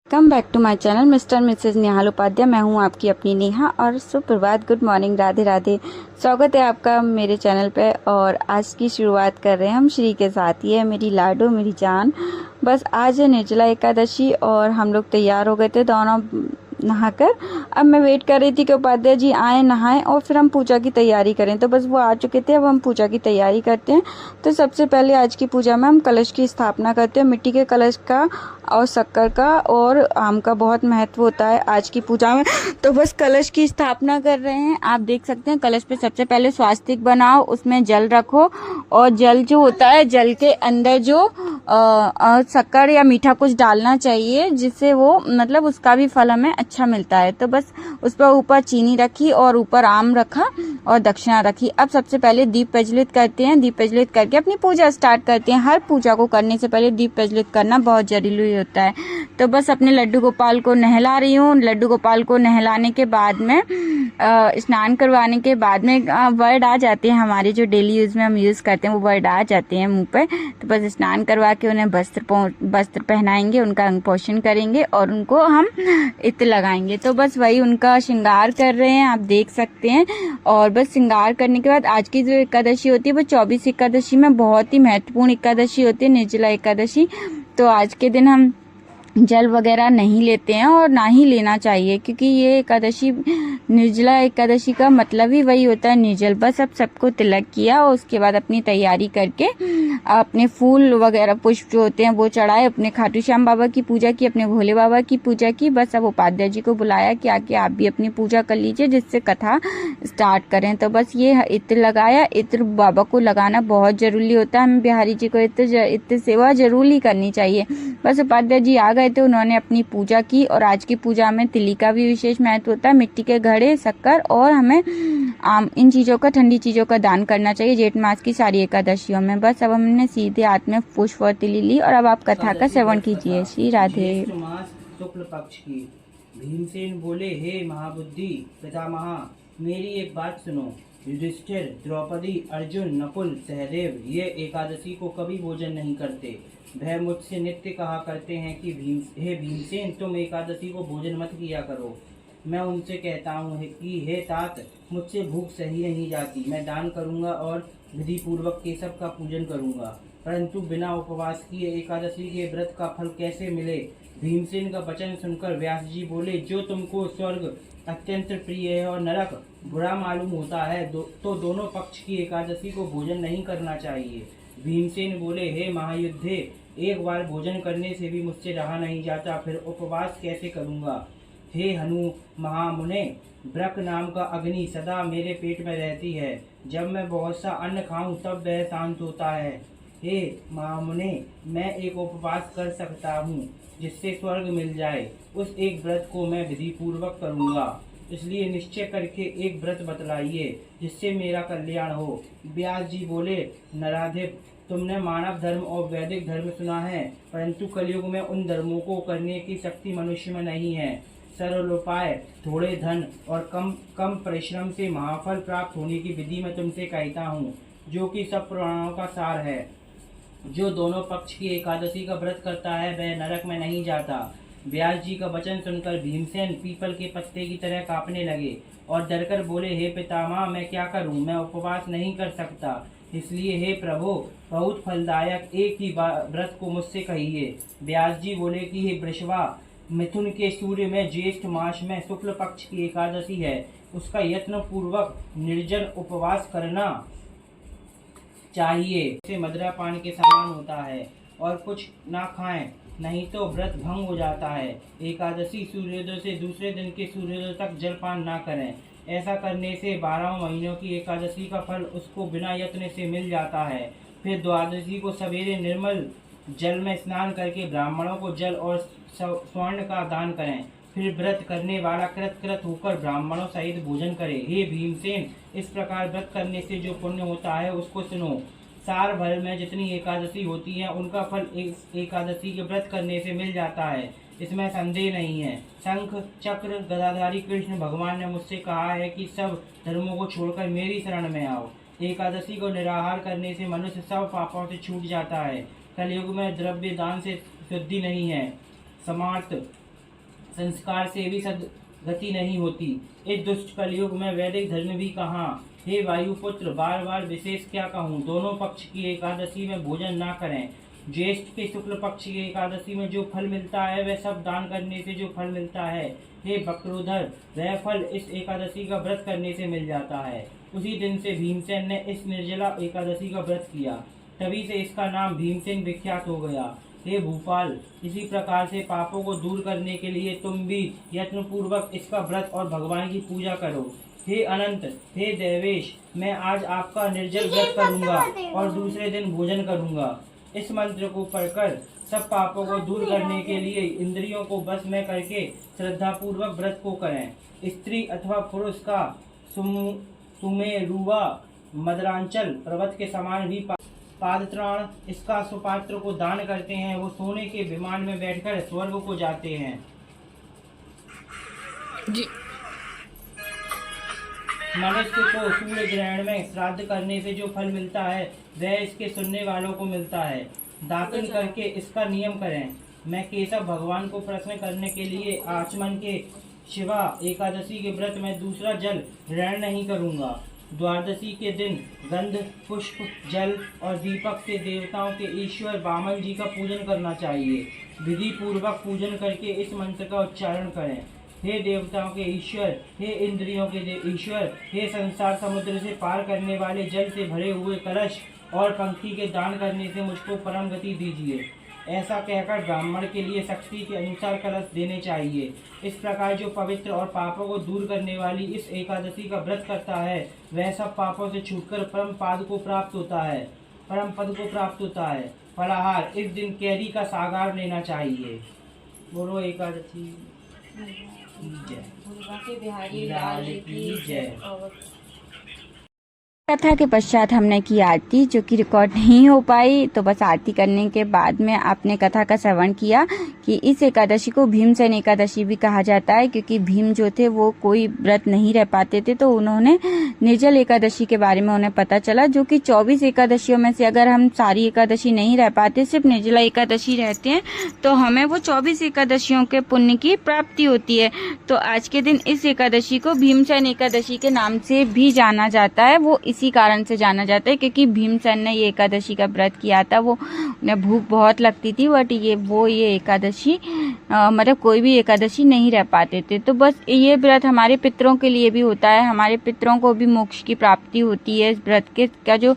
Welcome back to my channel Mr Mrs Nihal Upadhyay. मैं हूं आपकी अपनी नेहा और सुप्रभात, गुड मॉर्निंग, राधे राधे। स्वागत है आपका मेरे चैनल पे। और आज की शुरुआत कर रहे हैं हम श्री के साथ। ये है मेरी लाडो, मेरी जान। बस आज है निर्जला एकादशी और हम लोग तैयार हो गए थे दोनों नहाकर। अब मैं वेट कर रही थी कि उपाध्याय जी आए, नहाएं और फिर हम पूजा की तैयारी करें। तो बस वो आ चुके थे, अब हम पूजा की तैयारी करते हैं। तो सबसे पहले आज की पूजा में हम कलश की स्थापना करते हैं। मिट्टी के कलश का और शक्कर का और आम का बहुत महत्व होता है आज की पूजा में। तो बस कलश की स्थापना कर रहे हैं। आप देख सकते हैं कलश पे सबसे पहले स्वास्तिक बनाओ, उसमें जल रखो और जल जो होता है, जल के अंदर जो शक्कर या मीठा कुछ डालना चाहिए, जिससे वो मतलब उसका भी फल हमें अच्छा मिलता है। तो बस उस पर ऊपर चीनी रखी और ऊपर आम रखा और दक्षिणा रखी। अब सबसे पहले दीप प्रज्वलित करते हैं। दीप प्रज्वलित करके अपनी पूजा स्टार्ट करते हैं। हर पूजा को करने से पहले दीप प्रज्वलित करना बहुत जरूरी होता है। तो बस अपने लड्डू गोपाल को नहला रही हूँ। लड्डू गोपाल को नहलाने के बाद में स्नान करवाने के बाद में वर्ड आ जाते हैं हमारे, जो डेली यूज में हम यूज करते हैं, वो वर्ड आ जाते हैं मुंह पे। तो बस स्नान करवा के उन्हें वस्त्र पहनाएंगे, उनका अंग पोषण करेंगे और उनको हम इत्र लगाएंगे। तो बस वही उनका श्रृंगार कर रहे हैं, आप देख सकते हैं। और बस श्रृंगार करने के बाद आज की जो एकादशी होती है वो 24 एकादशी में बहुत ही महत्वपूर्ण एकादशी होती है, निर्जला एकादशी। तो आज के दिन हम जल वगैरह नहीं लेते हैं और ना ही लेना चाहिए, क्योंकि ये एकादशी, निर्जला एकादशी का मतलब ही वही होता है, निर्जल। बस अब सबको तिलक किया और उसके बाद अपनी तैयारी करके अपने फूल वगैरह पुष्प जो होते हैं वो चढ़ाए, अपने खाटू श्याम बाबा की पूजा की, अपने भोले बाबा की पूजा की। बस अब उपाध्याय जी को बुलाया कि आके आप भी अपनी पूजा कर लीजिए, जिससे कथा स्टार्ट करें। तो बस ये इत्र लगाया। इत्र बाबा को लगाना बहुत जरूरी होता है। हमें बिहारी जी को इत्र सेवा जरूरी करनी चाहिए। बस उपाध्याय जी आ गए थे, उन्होंने अपनी पूजा की। और आज की पूजा में तिली का भी विशेष महत्व होता है। मिट्टी के घड़े, शक्कर और हमें आम, इन चीजों का, ठंडी चीजों का दान करना चाहिए जेठ मास की सारी एकादशियों में। बस अब हमने सीधे हाथ में पुष्प और तिली ली और अब आप कथा का श्रवण कीजिए। श्री राधे। शुक्ल पक्ष की। भीमसेन बोले, हे महाबुद्धि पितामहा, मेरी एक बात सुनो। युधिष्ठिर, द्रौपदी, अर्जुन, नकुल, सहदेव ये एकादशी को कभी भोजन नहीं करते। वह मुझसे नित्य कहा करते हैं कि हे भीमसेन, तुम एकादशी को भोजन मत किया करो। मैं उनसे कहता हूँ कि हे तात, मुझसे भूख सही नहीं जाती। मैं दान करूँगा और विधि पूर्वक केशव का पूजन करूँगा, परंतु बिना उपवास किए एकादशी के व्रत का फल कैसे मिले। भीमसेन का वचन सुनकर व्यास जी बोले, जो तुमको स्वर्ग अत्यंत प्रिय है और नरक बुरा मालूम होता है, तो दोनों पक्ष की एकादशी को भोजन नहीं करना चाहिए। भीमसेन बोले, हे महायुद्धे, एक बार भोजन करने से भी मुझसे रहा नहीं जाता, फिर उपवास कैसे करूँगा। हे हनु महामुने, ब्रक नाम का अग्नि सदा मेरे पेट में रहती है। जब मैं बहुत सा अन्न खाऊं तब वह शांत होता है। हे महामुने, मैं एक उपवास कर सकता हूँ जिससे स्वर्ग मिल जाए। उस एक व्रत को मैं विधि पूर्वक करूँगा, इसलिए निश्चय करके एक व्रत बतलाइए जिससे मेरा कल्याण हो। व्यास जी बोले, नराधिप, तुमने मानव धर्म और वैदिक धर्म सुना है, परंतु कलयुग में उन धर्मों को करने की शक्ति मनुष्य में नहीं है। सरल उपाय, थोड़े धन और कम परिश्रम से महाफल प्राप्त होने की विधि मैं तुमसे कहता हूँ, जो कि सब पुराणों का सार है। जो दोनों पक्ष की एकादशी का व्रत करता है वह नरक में नहीं जाता। व्यास जी का वचन सुनकर भीमसेन पीपल के पत्ते की तरह कांपने लगे और डरकर बोले, हे पितामह, मैं क्या करूं, मैं उपवास नहीं कर सकता। इसलिए हे प्रभु, बहुत फलदायक एक ही व्रत को मुझसे कहिए। व्यास जी बोले कि हे वृषभा, मिथुन के सूर्य में ज्येष्ठ मास में शुक्ल पक्ष की एकादशी है, उसका यत्न पूर्वक निर्जल उपवास करना चाहिए। इसे मदिरा पान के समान होता है और कुछ ना खाएं, नहीं तो व्रत भंग हो जाता है। एकादशी सूर्योदय से दूसरे दिन के सूर्योदय तक जलपान ना करें। ऐसा करने से 12 महीनों की एकादशी का फल उसको बिना यत्न से मिल जाता है। फिर द्वादशी को सवेरे निर्मल जल में स्नान करके ब्राह्मणों को जल और स्वर्ण का दान करें। फिर व्रत करने वाला कृत होकर ब्राह्मणों सहित भोजन करे। हे भीमसेन, इस प्रकार व्रत करने से जो पुण्य होता है उसको सुनो। साल भर में जितनी एकादशी होती है उनका फल एक एकादशी के व्रत करने से मिल जाता है, इसमें संदेह नहीं है। शंख चक्र गदाधारी कृष्ण भगवान ने मुझसे कहा है कि सब धर्मों को छोड़कर मेरी शरण में आओ। एकादशी को निराहार करने से मनुष्य सब पापों से छूट जाता है। कलयुग में द्रव्य दान से शुद्धि नहीं है, समर्थ संस्कार से भी सद्गति नहीं होती। इस दुष्ट कलयुग में वैदिक धर्म भी कहाँ। हे वायुपुत्र, बार बार विशेष क्या कहूँ। दोनों पक्ष की एकादशी में भोजन ना करें। ज्येष्ठ के शुक्ल पक्ष की एकादशी में जो फल मिलता है वह सब दान करने से जो फल मिलता है, हे वक्रोधर, वह फल इस एकादशी का व्रत करने से मिल जाता है। उसी दिन से भीमसेन ने इस निर्जला एकादशी का व्रत किया, तभी से इसका नाम भीमसेन विख्यात हो गया। हे भूपाल, इसी प्रकार से पापों को दूर करने के लिए तुम भी यत्न पूर्वक इसका व्रत और भगवान की पूजा करो। हे अनंत, हे देवेश, मैं आज आपका निर्जल व्रत करूंगा और दूसरे दिन भोजन करूंगा। इस मंत्र को पढ़कर सब पापों को दूर करने के लिए इंद्रियों को बस में करके श्रद्धा पूर्वक व्रत को करें। स्त्री अथवा पुरुष का सुमेरुवा मदरांचल पर्वत के समान भी पादत्राण इसका सुपात्र को दान करते हैं। वो सोने के विमान में बैठकर स्वर्ग को जाते हैं। मनुष्य को सूर्य ग्रहण में श्राद्ध करने से जो फल मिलता है वह इसके सुनने वालों को मिलता है। दातन करके इसका नियम करें। मैं केशव भगवान को प्रश्न करने के लिए आचमन के शिवा एकादशी के व्रत में दूसरा जल ग्रहण नहीं करूंगा। द्वादशी के दिन गंध, पुष्प, जल और दीपक से देवताओं के ईश्वर वामन जी का पूजन करना चाहिए। विधि पूर्वक पूजन करके इस मंत्र का उच्चारण करें। हे देवताओं के ईश्वर, हे इंद्रियों के ईश्वर, हे संसार समुद्र से पार करने वाले जल से भरे हुए कलश और पंक्ति के दान करने से मुझको परम गति दीजिए। ऐसा कहकर ब्राह्मण के लिए शक्ति के अनुसार कलश देने चाहिए। इस प्रकार जो पवित्र और पापों को दूर करने वाली इस एकादशी का व्रत करता है वह सब पापों से छूटकर परम पद को प्राप्त होता है। फलाहार, इस दिन कैरी का सागार लेना चाहिए। बोलो एकादशी बिहारी लाल की जय। कथा के पश्चात हमने की आरती, जो कि रिकॉर्ड नहीं हो पाई। तो बस आरती करने के बाद में आपने कथा का श्रवण किया कि इस एकादशी को भीमसेन एकादशी भी कहा जाता है, क्योंकि भीम जो थे वो कोई व्रत नहीं रह पाते थे, तो उन्होंने निर्जल एकादशी के बारे में उन्हें पता चला, जो कि 24 एकादशियों में से अगर हम सारी एकादशी नहीं रह पाते, सिर्फ निर्जला एकादशी रहते हैं, तो हमें वो 24 एकादशियों के पुण्य की प्राप्ति होती है। तो आज के दिन इस एकादशी को भीमसेन एकादशी के नाम से भी जाना जाता है। वो इसी कारण से जाना जाता है क्योंकि भीमसेन ने ये एकादशी का व्रत किया था। वो उन्हें भूख बहुत लगती थी, बट ये एकादशी मतलब कोई भी एकादशी नहीं रह पाते थे। तो बस ये व्रत हमारे पितरों के लिए भी होता है, हमारे पितरों को भी मोक्ष की प्राप्ति होती है। इस व्रत के का जो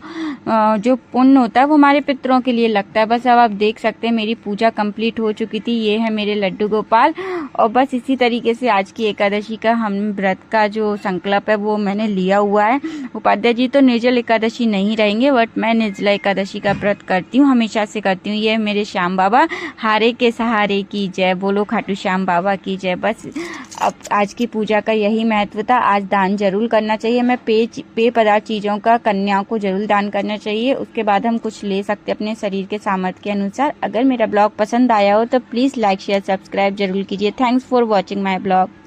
पुण्य होता है वो हमारे पितरों के लिए लगता है। बस अब आप देख सकते हैं मेरी पूजा कंप्लीट हो चुकी थी। ये है मेरे लड्डू गोपाल, और बस इसी तरीके से आज की एकादशी का हम व्रत का जो संकल्प है वो मैंने लिया हुआ है। उपाध्याय जी तो निर्जल एकादशी नहीं रहेंगे, बट मैं निर्जला एकादशी का व्रत करती हूँ, हमेशा से करती हूँ। ये मेरे श्याम बाबा, हारे के सहारे की जय। बोलो खाटू श्याम बाबा की जय। बस अब आज की पूजा का यही महत्व था। आज दान जरूर करना चाहिए। मैं पेय पदार्थ चीज़ों का कन्याओं को जरूर दान करना चाहिए। उसके बाद हम कुछ ले सकते अपने शरीर के सामर्थ्य के अनुसार। अगर मेरा ब्लॉग पसंद आया हो तो प्लीज़ लाइक शेयर सब्सक्राइब जरूर कीजिए। Thanks for watching my blog.